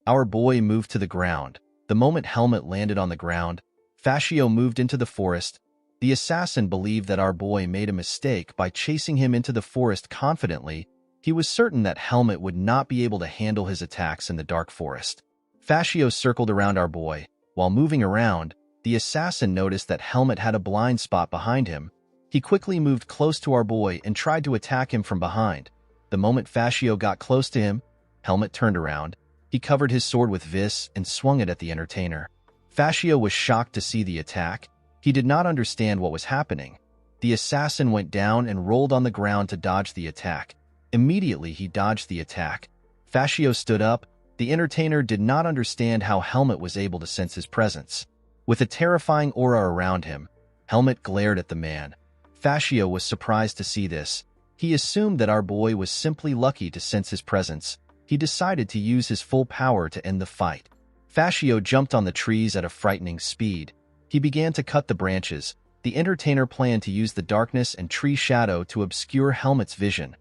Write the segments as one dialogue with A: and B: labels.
A: Our boy moved to the ground. The moment Helmet landed on the ground, Fascio moved into the forest. The assassin believed that our boy made a mistake by chasing him into the forest confidently. He was certain that Helmet would not be able to handle his attacks in the dark forest. Fascio circled around our boy. While moving around, the assassin noticed that Helmet had a blind spot behind him. He quickly moved close to our boy and tried to attack him from behind. The moment Fascio got close to him, Helmet turned around. He covered his sword with vis and swung it at the entertainer. Fascio was shocked to see the attack. He did not understand what was happening. The assassin went down and rolled on the ground to dodge the attack. Immediately, he dodged the attack. Fascio stood up. The entertainer did not understand how Helmet was able to sense his presence. With a terrifying aura around him, Helmet glared at the man. Fascio was surprised to see this. He assumed that our boy was simply lucky to sense his presence. He decided to use his full power to end the fight. Fascio jumped on the trees at a frightening speed. He began to cut the branches. The entertainer planned to use the darkness and tree shadow to obscure Helmet's vision.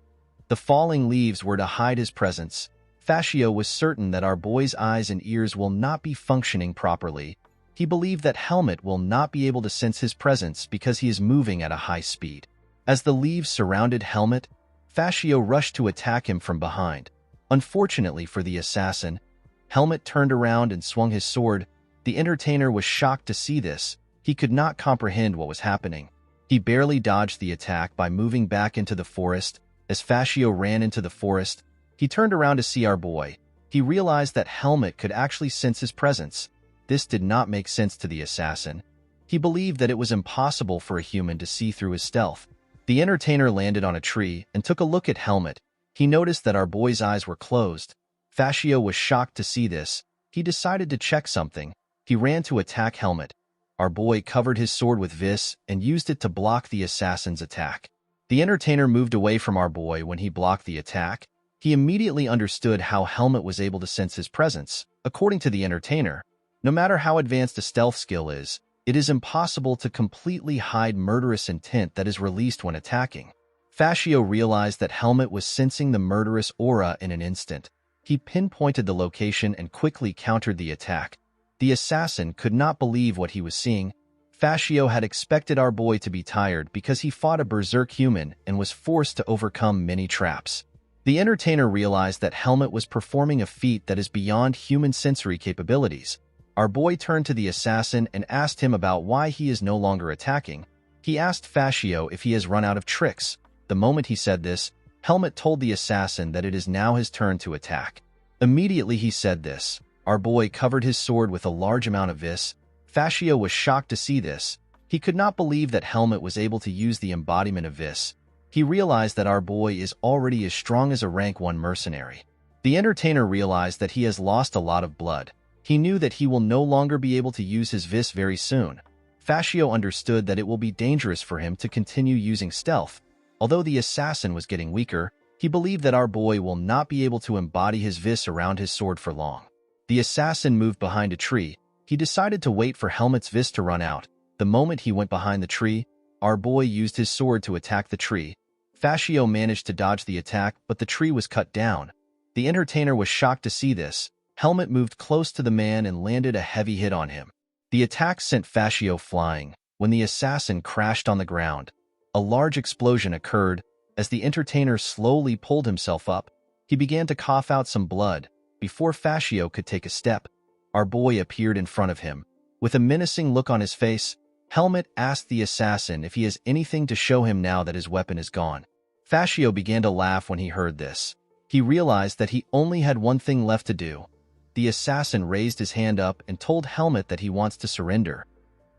A: The falling leaves were to hide his presence. Fascio was certain that our boy's eyes and ears will not be functioning properly. He believed that Helmet will not be able to sense his presence because he is moving at a high speed. As the leaves surrounded Helmet, Fascio rushed to attack him from behind. Unfortunately for the assassin, Helmet turned around and swung his sword. The entertainer was shocked to see this. He could not comprehend what was happening. He barely dodged the attack by moving back into the forest. As Fascio ran into the forest, he turned around to see our boy. He realized that Helmet could actually sense his presence. This did not make sense to the assassin. He believed that it was impossible for a human to see through his stealth. The entertainer landed on a tree and took a look at Helmet. He noticed that our boy's eyes were closed. Fascio was shocked to see this. He decided to check something. He ran to attack Helmet. Our boy covered his sword with vis and used it to block the assassin's attack. The entertainer moved away from our boy when he blocked the attack. He immediately understood how Helmet was able to sense his presence. According to the entertainer, no matter how advanced a stealth skill is, it is impossible to completely hide murderous intent that is released when attacking. Fascio realized that Helmet was sensing the murderous aura in an instant. He pinpointed the location and quickly countered the attack. The assassin could not believe what he was seeing. Fascio had expected our boy to be tired because he fought a berserk human and was forced to overcome many traps. The entertainer realized that Helmet was performing a feat that is beyond human sensory capabilities. Our boy turned to the assassin and asked him about why he is no longer attacking. He asked Fascio if he has run out of tricks. The moment he said this, Helmet told the assassin that it is now his turn to attack. Immediately he said this, our boy covered his sword with a large amount of vis. Fascio was shocked to see this. He could not believe that Helmet was able to use the embodiment of vis. He realized that our boy is already as strong as a rank 1 mercenary. The entertainer realized that he has lost a lot of blood. He knew that he will no longer be able to use his vis very soon. Fascio understood that it will be dangerous for him to continue using stealth. Although the assassin was getting weaker, he believed that our boy will not be able to embody his vis around his sword for long. The assassin moved behind a tree. He decided to wait for Helmet's vis to run out. The moment he went behind the tree, our boy used his sword to attack the tree. Fascio managed to dodge the attack, but the tree was cut down. The entertainer was shocked to see this. Helmet moved close to the man and landed a heavy hit on him. The attack sent Fascio flying. When the assassin crashed on the ground, a large explosion occurred. As the entertainer slowly pulled himself up, he began to cough out some blood. Before Fascio could take a step, our boy appeared in front of him. With a menacing look on his face, Helmet asked the assassin if he has anything to show him now that his weapon is gone. Fascio began to laugh when he heard this. He realized that he only had one thing left to do. The assassin raised his hand up and told Helmet that he wants to surrender.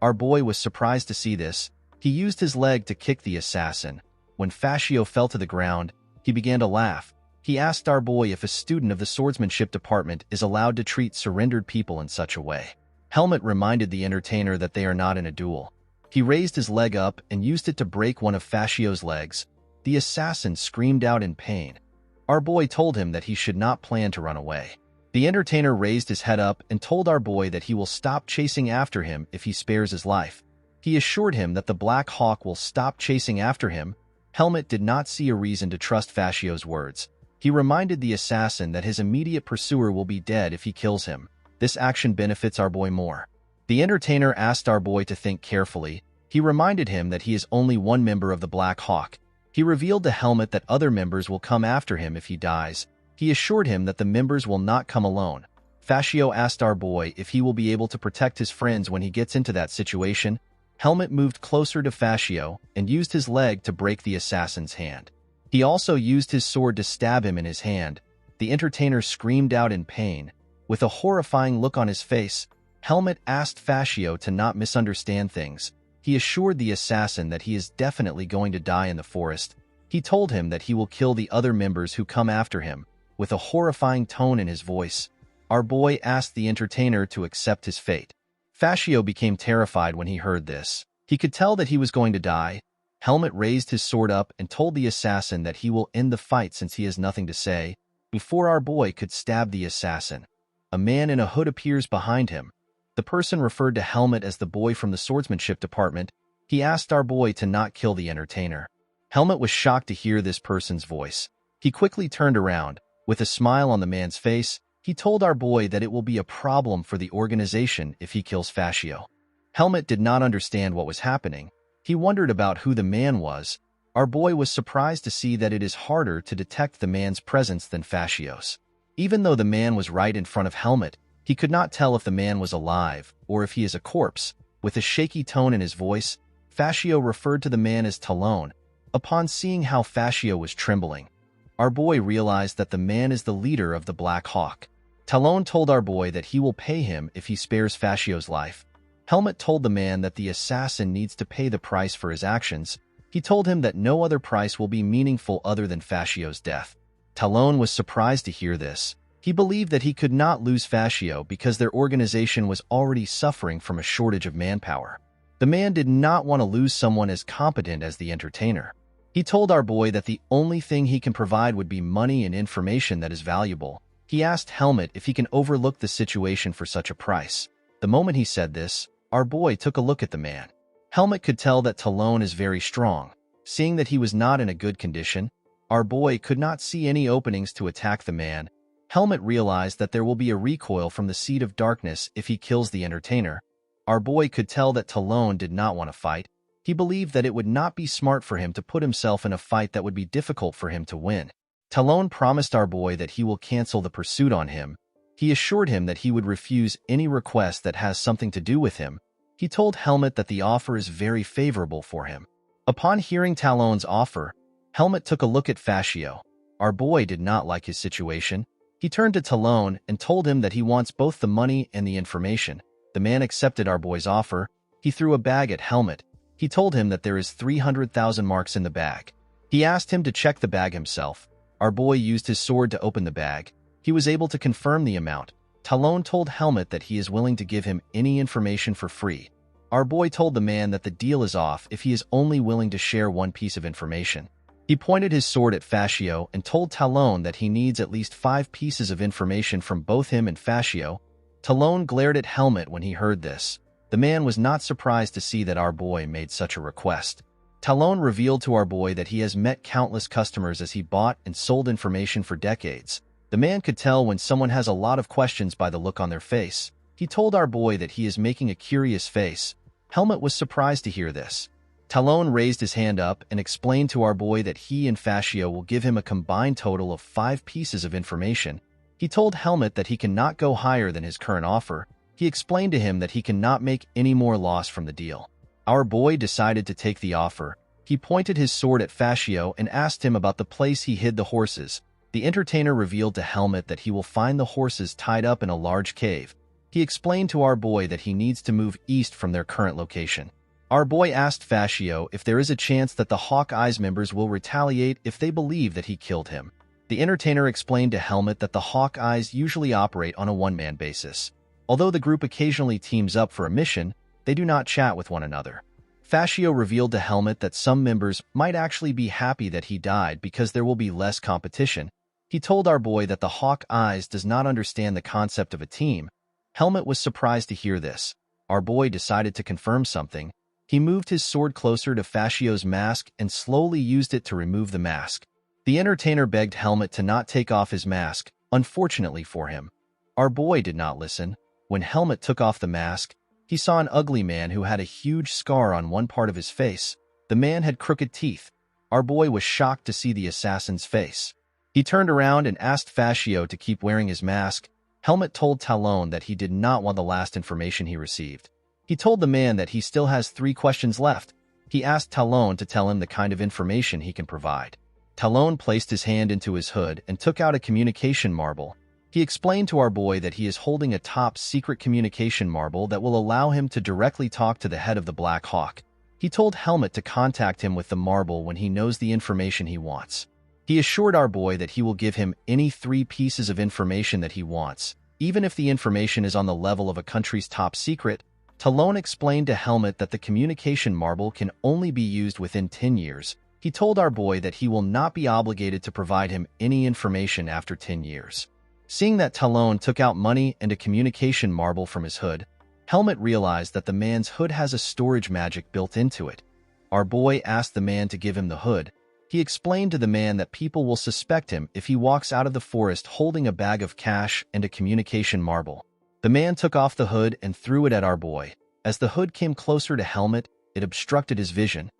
A: Our boy was surprised to see this. He used his leg to kick the assassin. When Fascio fell to the ground, he began to laugh. He asked our boy if a student of the swordsmanship department is allowed to treat surrendered people in such a way. Helmet reminded the entertainer that they are not in a duel. He raised his leg up and used it to break one of Fascio's legs. The assassin screamed out in pain. Our boy told him that he should not plan to run away. The entertainer raised his head up and told our boy that he will stop chasing after him if he spares his life. He assured him that the Black Hawk will stop chasing after him. Helmet did not see a reason to trust Fascio's words. He reminded the assassin that his immediate pursuer will be dead if he kills him. This action benefits our boy more. The entertainer asked our boy to think carefully. He reminded him that he is only one member of the Black Hawk. He revealed to Helmet that other members will come after him if he dies. He assured him that the members will not come alone. Fascio asked our boy if he will be able to protect his friends when he gets into that situation. Helmet moved closer to Fascio and used his leg to break the assassin's hand. He also used his sword to stab him in his hand. The entertainer screamed out in pain. With a horrifying look on his face, Helmet asked Fascio to not misunderstand things. He assured the assassin that he is definitely going to die in the forest. He told him that he will kill the other members who come after him. With a horrifying tone in his voice, our boy asked the entertainer to accept his fate. Fascio became terrified when he heard this. He could tell that he was going to die. Helmet raised his sword up and told the assassin that he will end the fight since he has nothing to say. Before our boy could stab the assassin, a man in a hood appears behind him. The person referred to Helmet as the boy from the swordsmanship department. He asked our boy to not kill the entertainer. Helmet was shocked to hear this person's voice. He quickly turned around. With a smile on the man's face, he told our boy that it will be a problem for the organization if he kills Fascio. Helmet did not understand what was happening. He wondered about who the man was. Our boy was surprised to see that it is harder to detect the man's presence than Fascio's. Even though the man was right in front of Helmet, he could not tell if the man was alive or if he is a corpse. With a shaky tone in his voice, Fascio referred to the man as Talon. Upon seeing how Fascio was trembling, our boy realized that the man is the leader of the Black Hawk. Talon told our boy that he will pay him if he spares Fascio's life. Helmet told the man that the assassin needs to pay the price for his actions. He told him that no other price will be meaningful other than Fascio's death. Talon was surprised to hear this. He believed that he could not lose Fascio because their organization was already suffering from a shortage of manpower. The man did not want to lose someone as competent as the entertainer. He told our boy that the only thing he can provide would be money and information that is valuable. He asked Helmet if he can overlook the situation for such a price. The moment he said this, our boy took a look at the man. Helmet could tell that Talon is very strong. Seeing that he was not in a good condition, our boy could not see any openings to attack the man. Helmet realized that there will be a recoil from the Seed of Darkness if he kills the entertainer. Our boy could tell that Talon did not want to fight. He believed that it would not be smart for him to put himself in a fight that would be difficult for him to win. Talon promised our boy that he will cancel the pursuit on him. He assured him that he would refuse any request that has something to do with him. He told Helmet that the offer is very favorable for him. Upon hearing Talon's offer, Helmet took a look at Fascio. Our boy did not like his situation. He turned to Talon and told him that he wants both the money and the information. The man accepted our boy's offer. He threw a bag at Helmet. He told him that there is 300,000 marks in the bag. He asked him to check the bag himself. Our boy used his sword to open the bag. He was able to confirm the amount. Talon told Helmet that he is willing to give him any information for free. Our boy told the man that the deal is off if he is only willing to share one piece of information. He pointed his sword at Fascio and told Talon that he needs at least 5 pieces of information from both him and Fascio. Talon glared at Helmet when he heard this. The man was not surprised to see that our boy made such a request. Talon revealed to our boy that he has met countless customers as he bought and sold information for decades. The man could tell when someone has a lot of questions by the look on their face. He told our boy that he is making a curious face. Helmet was surprised to hear this. Talon raised his hand up and explained to our boy that he and Fascio will give him a combined total of 5 pieces of information. He told Helmet that he cannot go higher than his current offer. He explained to him that he cannot make any more loss from the deal. Our boy decided to take the offer. He pointed his sword at Fascio and asked him about the place he hid the horses. The entertainer revealed to Helmet that he will find the horses tied up in a large cave. He explained to our boy that he needs to move east from their current location. Our boy asked Fascio if there is a chance that the Hawkeye's members will retaliate if they believe that he killed him. The entertainer explained to Helmet that the Hawkeyes usually operate on a one-man basis. Although the group occasionally teams up for a mission, they do not chat with one another. Fascio revealed to Helmet that some members might actually be happy that he died because there will be less competition. He told our boy that the Hawkeyes does not understand the concept of a team. Helmet was surprised to hear this. Our boy decided to confirm something. He moved his sword closer to Fascio's mask and slowly used it to remove the mask. The entertainer begged Helmet to not take off his mask, unfortunately for him. Our boy did not listen. When Helmet took off the mask, he saw an ugly man who had a huge scar on one part of his face. The man had crooked teeth. Our boy was shocked to see the assassin's face. He turned around and asked Fascio to keep wearing his mask. Helmet told Talon that he did not want the last information he received. He told the man that he still has 3 questions left. He asked Talon to tell him the kind of information he can provide. Talon placed his hand into his hood and took out a communication marble. He explained to our boy that he is holding a top-secret communication marble that will allow him to directly talk to the head of the Black Hawk. He told Helmet to contact him with the marble when he knows the information he wants. He assured our boy that he will give him any 3 pieces of information that he wants, even if the information is on the level of a country's top secret. Talon explained to Helmet that the communication marble can only be used within 10 years. He told our boy that he will not be obligated to provide him any information after 10 years. Seeing that Talon took out money and a communication marble from his hood, Helmet realized that the man's hood has a storage magic built into it. Our boy asked the man to give him the hood. He explained to the man that people will suspect him if he walks out of the forest holding a bag of cash and a communication marble. The man took off the hood and threw it at our boy. As the hood came closer to Helmet, it obstructed his vision.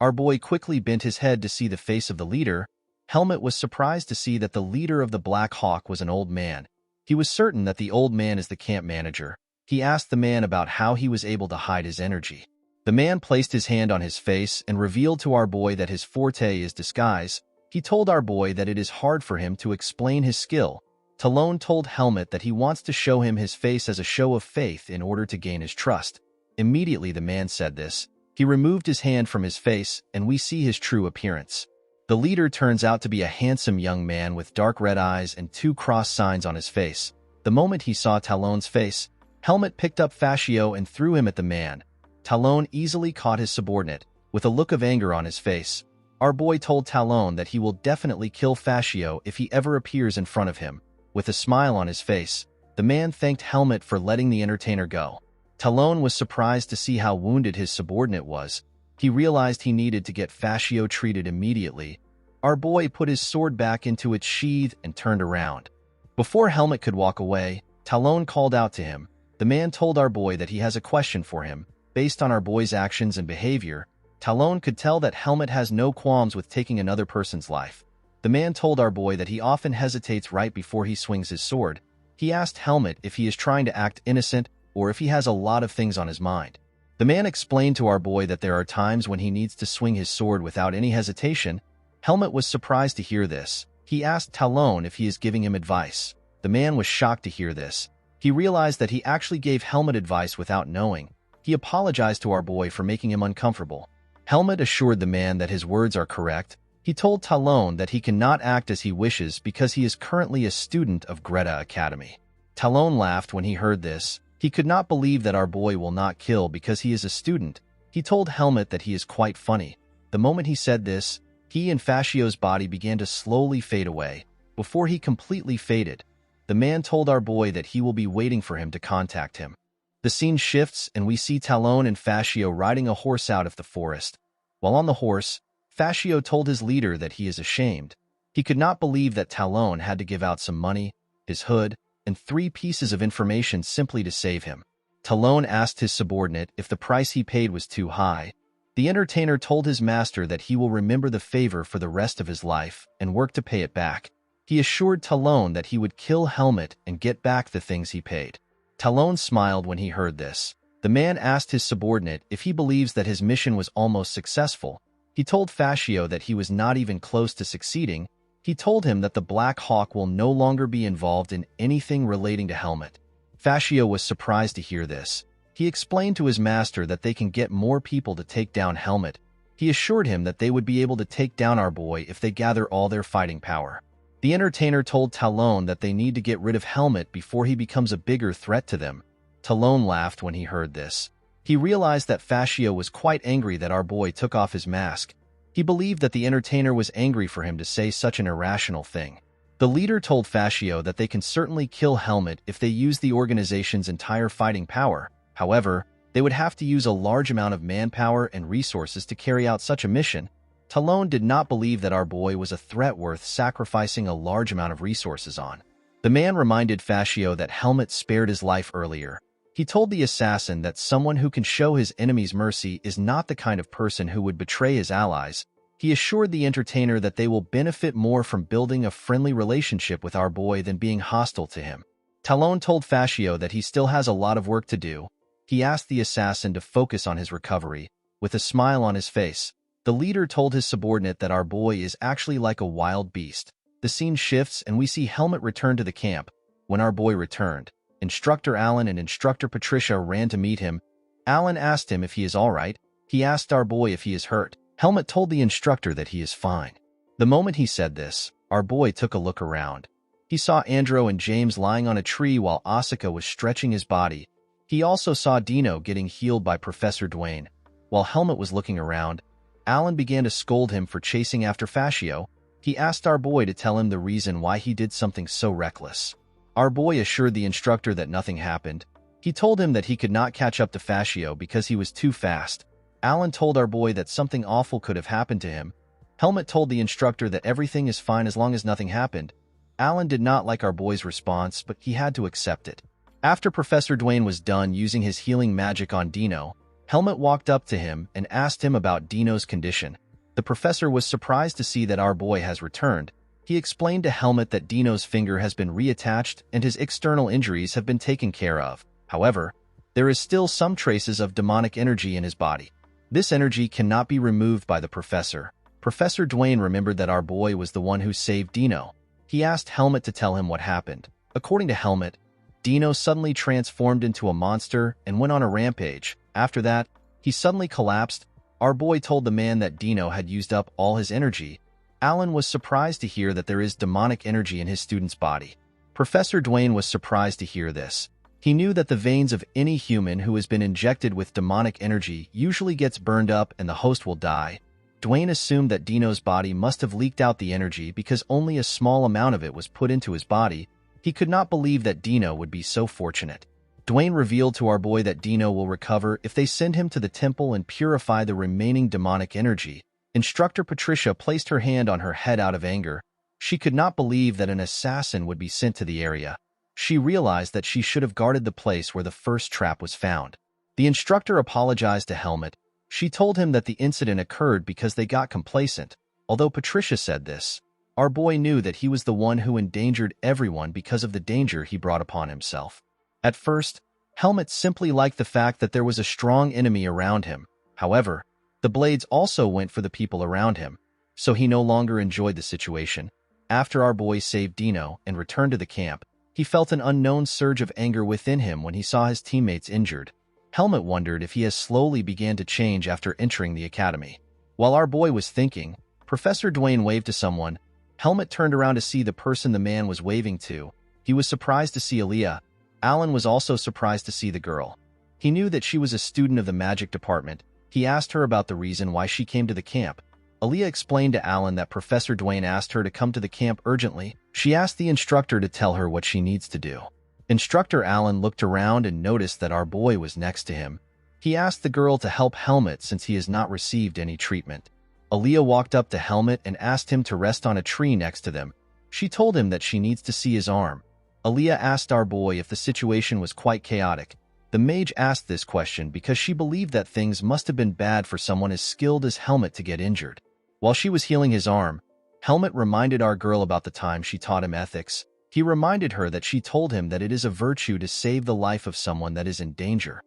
A: Our boy quickly bent his head to see the face of the leader. Helmet was surprised to see that the leader of the Black Hawk was an old man. He was certain that the old man is the camp manager. He asked the man about how he was able to hide his energy. The man placed his hand on his face and revealed to our boy that his forte is disguise. He told our boy that it is hard for him to explain his skill. Talon told Helmet that he wants to show him his face as a show of faith in order to gain his trust. Immediately the man said this. He removed his hand from his face, and we see his true appearance. The leader turns out to be a handsome young man with dark red eyes and 2 cross signs on his face. The moment he saw Talon's face, Helmet picked up Fascio and threw him at the man. Talon easily caught his subordinate. With a look of anger on his face, our boy told Talon that he will definitely kill Fascio if he ever appears in front of him. With a smile on his face, the man thanked Helmet for letting the entertainer go. Talon was surprised to see how wounded his subordinate was. He realized he needed to get Fascio treated immediately. Our boy put his sword back into its sheath and turned around. Before Helmet could walk away, Talon called out to him. The man told our boy that he has a question for him. Based on our boy's actions and behavior, Talon could tell that Helmet has no qualms with taking another person's life. The man told our boy that he often hesitates right before he swings his sword. He asked Helmet if he is trying to act innocent or if he has a lot of things on his mind. The man explained to our boy that there are times when he needs to swing his sword without any hesitation. Helmet was surprised to hear this. He asked Talon if he is giving him advice. The man was shocked to hear this. He realized that he actually gave Helmet advice without knowing. He apologized to our boy for making him uncomfortable. Helmet assured the man that his words are correct. He told Talon that he cannot act as he wishes because he is currently a student of Greta Academy. Talon laughed when he heard this. He could not believe that our boy will not kill because he is a student. He told Helmet that he is quite funny. The moment he said this, he and Fascio's body began to slowly fade away. Before he completely faded, the man told our boy that he will be waiting for him to contact him. The scene shifts and we see Talon and Fascio riding a horse out of the forest. While on the horse, Fascio told his leader that he is ashamed. He could not believe that Talon had to give out some money, his hood, and 3 pieces of information simply to save him. Talon asked his subordinate if the price he paid was too high. The entertainer told his master that he will remember the favor for the rest of his life and work to pay it back. He assured Talon that he would kill Helmet and get back the things he paid. Talon smiled when he heard this. The man asked his subordinate if he believes that his mission was almost successful. He told Fascio that he was not even close to succeeding. He told him that the Black Hawk will no longer be involved in anything relating to Helmet. Fascio was surprised to hear this. He explained to his master that they can get more people to take down Helmet. He assured him that they would be able to take down our boy if they gather all their fighting power. The entertainer told Talon that they need to get rid of Helmet before he becomes a bigger threat to them. Talon laughed when he heard this. He realized that Fascio was quite angry that our boy took off his mask. He believed that the entertainer was angry for him to say such an irrational thing. The leader told Fascio that they can certainly kill Helmet if they use the organization's entire fighting power. However, they would have to use a large amount of manpower and resources to carry out such a mission. Talon did not believe that our boy was a threat worth sacrificing a large amount of resources on. The man reminded Fascio that Helmet spared his life earlier. He told the assassin that someone who can show his enemies mercy is not the kind of person who would betray his allies. He assured the entertainer that they will benefit more from building a friendly relationship with our boy than being hostile to him. Talon told Fascio that he still has a lot of work to do. He asked the assassin to focus on his recovery. With a smile on his face, the leader told his subordinate that our boy is actually like a wild beast. The scene shifts and we see Helmet return to the camp. When our boy returned, Instructor Alan and Instructor Patricia ran to meet him. Alan asked him if he is all right. He asked our boy if he is hurt. Helmet told the instructor that he is fine. The moment he said this, our boy took a look around. He saw Andro and James lying on a tree while Asuka was stretching his body. He also saw Dino getting healed by Professor Dwayne. While Helmet was looking around, Alan began to scold him for chasing after Fascio. He asked our boy to tell him the reason why he did something so reckless. Our boy assured the instructor that nothing happened. He told him that he could not catch up to Fascio because he was too fast. Alan told our boy that something awful could have happened to him. Helmet told the instructor that everything is fine as long as nothing happened. Alan did not like our boy's response, but he had to accept it. After Professor Dwayne was done using his healing magic on Dino, Helmet walked up to him and asked him about Dino's condition. The professor was surprised to see that our boy has returned. He explained to Helmet that Dino's finger has been reattached and his external injuries have been taken care of. However, there is still some traces of demonic energy in his body. This energy cannot be removed by the professor. Professor Dwayne remembered that our boy was the one who saved Dino. He asked Helmet to tell him what happened. According to Helmet, Dino suddenly transformed into a monster and went on a rampage. After that, he suddenly collapsed. Our boy told the man that Dino had used up all his energy. Alan was surprised to hear that there is demonic energy in his student's body. Professor Dwayne was surprised to hear this. He knew that the veins of any human who has been injected with demonic energy usually gets burned up and the host will die. Dwayne assumed that Dino's body must have leaked out the energy because only a small amount of it was put into his body. He could not believe that Dino would be so fortunate. Dwayne revealed to our boy that Dino will recover if they send him to the temple and purify the remaining demonic energy. Instructor Patricia placed her hand on her head out of anger. She could not believe that an assassin would be sent to the area. She realized that she should have guarded the place where the first trap was found. The instructor apologized to Helmet. She told him that the incident occurred because they got complacent. Although Patricia said this, our boy knew that he was the one who endangered everyone because of the danger he brought upon himself. At first, Helmet simply liked the fact that there was a strong enemy around him. However, the blades also went for the people around him, so he no longer enjoyed the situation. After our boy saved Dino and returned to the camp, he felt an unknown surge of anger within him when he saw his teammates injured. Helmet wondered if he has slowly began to change after entering the academy. While our boy was thinking, Professor Dwayne waved to someone. Helmet turned around to see the person the man was waving to. He was surprised to see Aaliyah. Alan was also surprised to see the girl. He knew that she was a student of the magic department. He asked her about the reason why she came to the camp. Aaliyah explained to Alan that Professor Dwayne asked her to come to the camp urgently. She asked the instructor to tell her what she needs to do. Instructor Alan looked around and noticed that our boy was next to him. He asked the girl to help Helmet since he has not received any treatment. Aaliyah walked up to Helmet and asked him to rest on a tree next to them. She told him that she needs to see his arm. Aaliyah asked our boy if the situation was quite chaotic. The mage asked this question because she believed that things must have been bad for someone as skilled as Helmet to get injured. While she was healing his arm, Helmet reminded our girl about the time she taught him ethics. He reminded her that she told him that it is a virtue to save the life of someone that is in danger.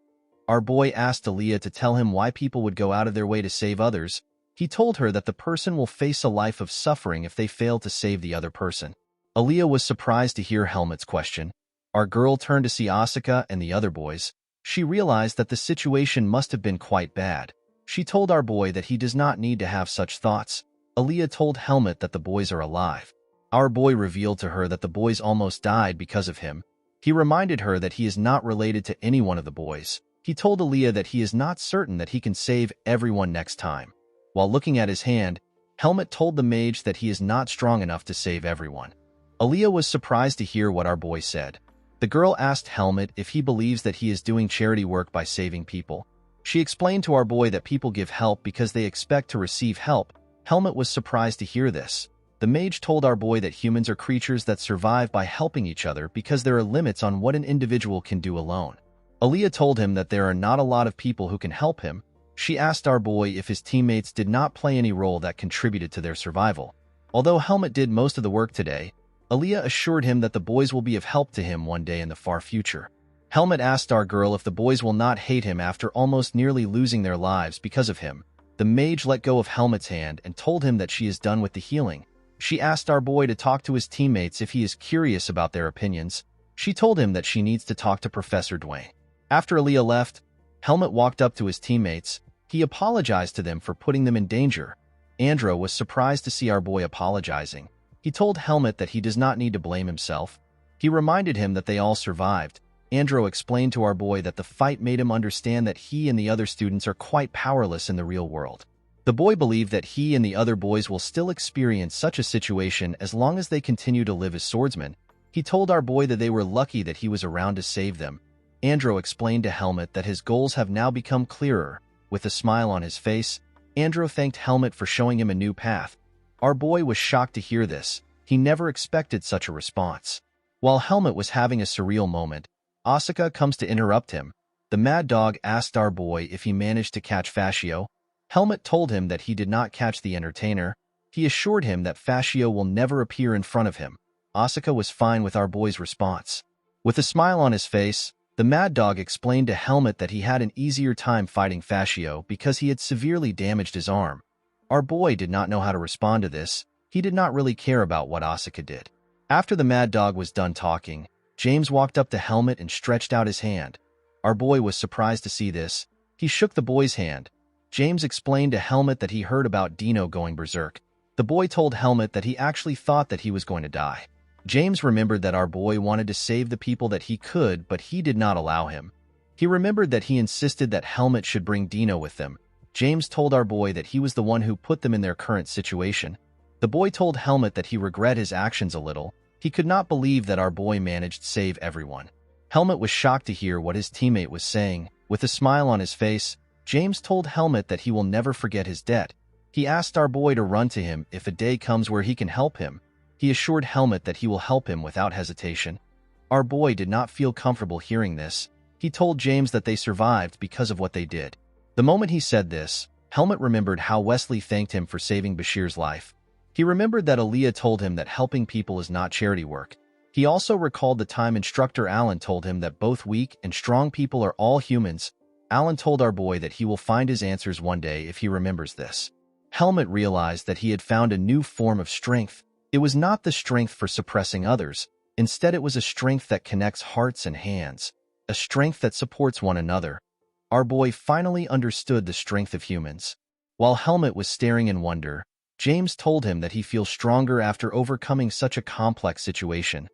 A: Our boy asked Aaliyah to tell him why people would go out of their way to save others. He told her that the person will face a life of suffering if they fail to save the other person. Aaliyah was surprised to hear Helmet's question. Our girl turned to see Asuka and the other boys. She realized that the situation must have been quite bad. She told our boy that he does not need to have such thoughts. Aaliyah told Helmet that the boys are alive. Our boy revealed to her that the boys almost died because of him. He reminded her that he is not related to any one of the boys. He told Aaliyah that he is not certain that he can save everyone next time. While looking at his hand, Helmet told the mage that he is not strong enough to save everyone. Aaliyah was surprised to hear what our boy said. The girl asked Helmet if he believes that he is doing charity work by saving people. She explained to our boy that people give help because they expect to receive help. Helmet was surprised to hear this. The mage told our boy that humans are creatures that survive by helping each other because there are limits on what an individual can do alone. Aaliyah told him that there are not a lot of people who can help him. She asked our boy if his teammates did not play any role that contributed to their survival. Although Helmet did most of the work today, Aaliyah assured him that the boys will be of help to him one day in the far future. Helmet asked our girl if the boys will not hate him after almost nearly losing their lives because of him. The mage let go of Helmet's hand and told him that she is done with the healing. She asked our boy to talk to his teammates if he is curious about their opinions. She told him that she needs to talk to Professor Dwayne. After Aaliyah left, Helmet walked up to his teammates. He apologized to them for putting them in danger. Andrew was surprised to see our boy apologizing. He told Helmet that he does not need to blame himself. He reminded him that they all survived. Andrew explained to our boy that the fight made him understand that he and the other students are quite powerless in the real world. The boy believed that he and the other boys will still experience such a situation as long as they continue to live as swordsmen. He told our boy that they were lucky that he was around to save them. Andrew explained to Helmet that his goals have now become clearer. With a smile on his face, Andrew thanked Helmet for showing him a new path. Our boy was shocked to hear this. He never expected such a response. While Helmet was having a surreal moment, Asuka comes to interrupt him. The mad dog asked our boy if he managed to catch Fascio. Helmet told him that he did not catch the entertainer. He assured him that Fascio will never appear in front of him. Asuka was fine with our boy's response. With a smile on his face, the mad dog explained to Helmet that he had an easier time fighting Fascio because he had severely damaged his arm. Our boy did not know how to respond to this. He did not really care about what Asuka did. After the mad dog was done talking, James walked up to Helmet and stretched out his hand. Our boy was surprised to see this. He shook the boy's hand. James explained to Helmet that he heard about Dino going berserk. The boy told Helmet that he actually thought that he was going to die. James remembered that our boy wanted to save the people that he could, but he did not allow him. He remembered that he insisted that Helmet should bring Dino with them. James told our boy that he was the one who put them in their current situation. The boy told Helmet that he regret his actions a little. He could not believe that our boy managed to save everyone. Helmet was shocked to hear what his teammate was saying. With a smile on his face, James told Helmet that he will never forget his debt. He asked our boy to run to him if a day comes where he can help him. He assured Helmet that he will help him without hesitation. Our boy did not feel comfortable hearing this. He told James that they survived because of what they did. The moment he said this, Helmet remembered how Wesley thanked him for saving Bashir's life. He remembered that Aaliyah told him that helping people is not charity work. He also recalled the time instructor Alan told him that both weak and strong people are all humans. Alan told our boy that he will find his answers one day if he remembers this. Helmet realized that he had found a new form of strength. It was not the strength for suppressing others. Instead, it was a strength that connects hearts and hands, a strength that supports one another. Our boy finally understood the strength of humans. While Helmet was staring in wonder, James told him that he feels stronger after overcoming such a complex situation.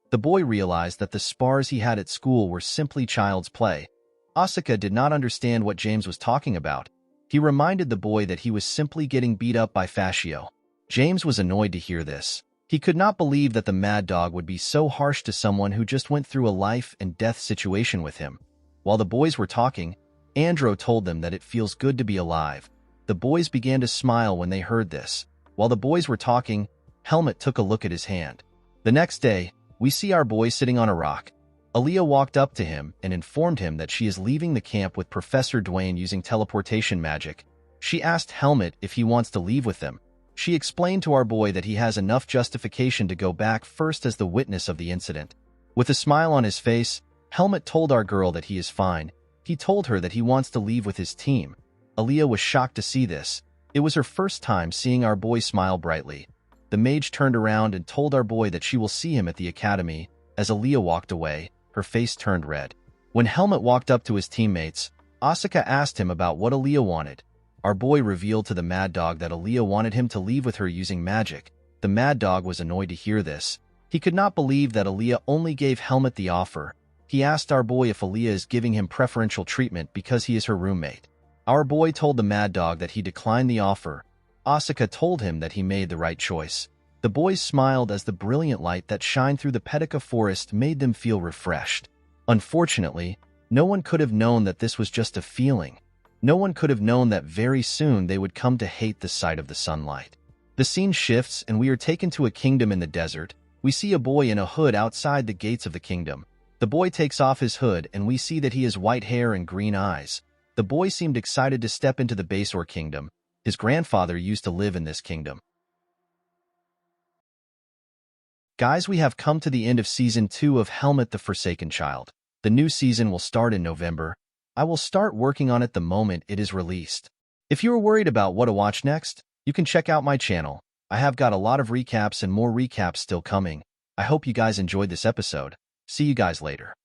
A: The boy realized that the spars he had at school were simply child's play. Asuka did not understand what James was talking about. He reminded the boy that he was simply getting beat up by Fascio. James was annoyed to hear this. He could not believe that the mad dog would be so harsh to someone who just went through a life and death situation with him. While the boys were talking, Andrew told them that it feels good to be alive. The boys began to smile when they heard this. While the boys were talking, Helmet took a look at his hand. The next day, we see our boy sitting on a rock. Aaliyah walked up to him and informed him that she is leaving the camp with Professor Dwayne using teleportation magic. She asked Helmet if he wants to leave with them. She explained to our boy that he has enough justification to go back first as the witness of the incident. With a smile on his face, Helmet told our girl that he is fine. He told her that he wants to leave with his team. Aaliyah was shocked to see this. It was her first time seeing our boy smile brightly. The mage turned around and told our boy that she will see him at the academy. As Aaliyah walked away, her face turned red. When Helmet walked up to his teammates, Asuka asked him about what Aaliyah wanted. Our boy revealed to the mad dog that Aaliyah wanted him to leave with her using magic. The mad dog was annoyed to hear this. He could not believe that Aaliyah only gave Helmet the offer. He asked our boy if Aaliyah is giving him preferential treatment because he is her roommate. Our boy told the mad dog that he declined the offer. Asuka told him that he made the right choice. The boys smiled as the brilliant light that shined through the Petica forest made them feel refreshed. Unfortunately, no one could have known that this was just a feeling. No one could have known that very soon they would come to hate the sight of the sunlight. The scene shifts and we are taken to a kingdom in the desert. We see a boy in a hood outside the gates of the kingdom. The boy takes off his hood and we see that he has white hair and green eyes. The boy seemed excited to step into the Basor kingdom. His grandfather used to live in this kingdom. Guys, we have come to the end of Season 2 of Helmet the Forsaken Child. The new season will start in November. I will start working on it the moment it is released. If you are worried about what to watch next, you can check out my channel. I have got a lot of recaps and more recaps still coming. I hope you guys enjoyed this episode. See you guys later.